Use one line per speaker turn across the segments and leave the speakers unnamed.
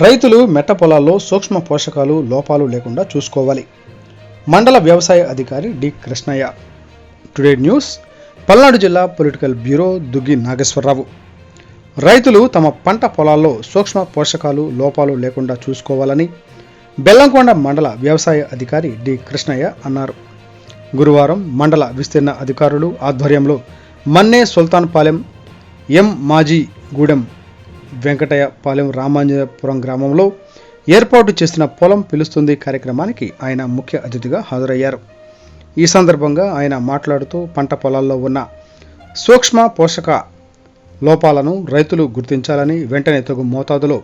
రైతులు మెట్ట పొలాల్లో సూక్ష్మ పోషకాలు లోపాలు లేకుండా చూసుకోవాలి. మండల వ్యవసాయ అధికారి D Krishnaiah. Today news, Palnadu జిల్లా పొలిటికల్ బ్యూరో, దుగ్గి నాగేశ్వరరావు. రైతులు తమ పంట పొలాల్లో సూక్ష్మ పోషకాలు లోపాలు లేకుండా చూసుకోవాలని బెల్లంకొండ మండల వ్యవసాయ అధికారి డి కృష్ణయ్య అన్నారు. గురువారం మండల విస్తీర్ణ అధికారులు ఆధ్వర్యంలో మన్నే సుల్తాన్పాలెం, ఎం మాజీ గూడెం, వెంకటయ్యపాలెం, రామాంజపురం గ్రామంలో ఏర్పాటు చేసిన పొలం పిలుస్తుంది కార్యక్రమానికి ఆయన ముఖ్య అతిథిగా హాజరయ్యారు. ఈ సందర్భంగా ఆయన మాట్లాడుతూ పంట పొలాల్లో ఉన్న సూక్ష్మ పోషక లోపాలను రైతులు గుర్తించాలని, వెంటనే తగు మోతాదులో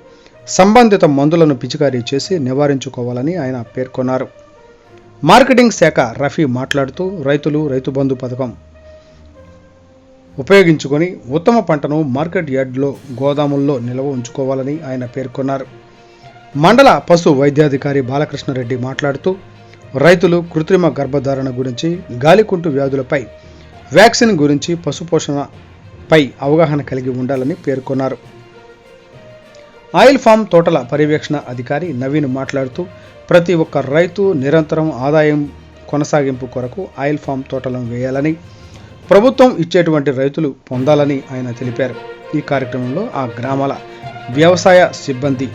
సంబంధిత మందులను పిచికారీ చేసి నివారించుకోవాలని ఆయన పేర్కొన్నారు. మార్కెటింగ్ శాఖ రఫీ మాట్లాడుతూ రైతులు రైతు బంధు పథకం ఉపయోగించుకొని ఉత్తమ పంటను మార్కెట్ యార్డులో, గోదాముల్లో నిల్వ ఉంచుకోవాలని ఆయన పేర్కొన్నారు. మండల పశు వైద్యాధికారి బాలకృష్ణారెడ్డి మాట్లాడుతూ రైతులు కృత్రిమ గర్భధారణ గురించి, గాలికుంటు వ్యాధులపై వ్యాక్సిన్ గురించి, పశుపోషణపై అవగాహన కలిగి ఉండాలని పేర్కొన్నారు. ఆయిల్ ఫామ్ తోటల పర్యవేక్షణ అధికారి నవీన్ మాట్లాడుతూ ప్రతి ఒక్క రైతు నిరంతరం ఆదాయం కొనసాగింపు కొరకు ఆయిల్ ఫామ్ తోటలను వేయాలని, ప్రభుత్వం ఇచ్చేటువంటి రైతులు పొందాలని ఆయన తెలిపారు. ఈ కార్యక్రమంలో ఆ గ్రామాల వ్యవసాయ సిబ్బంది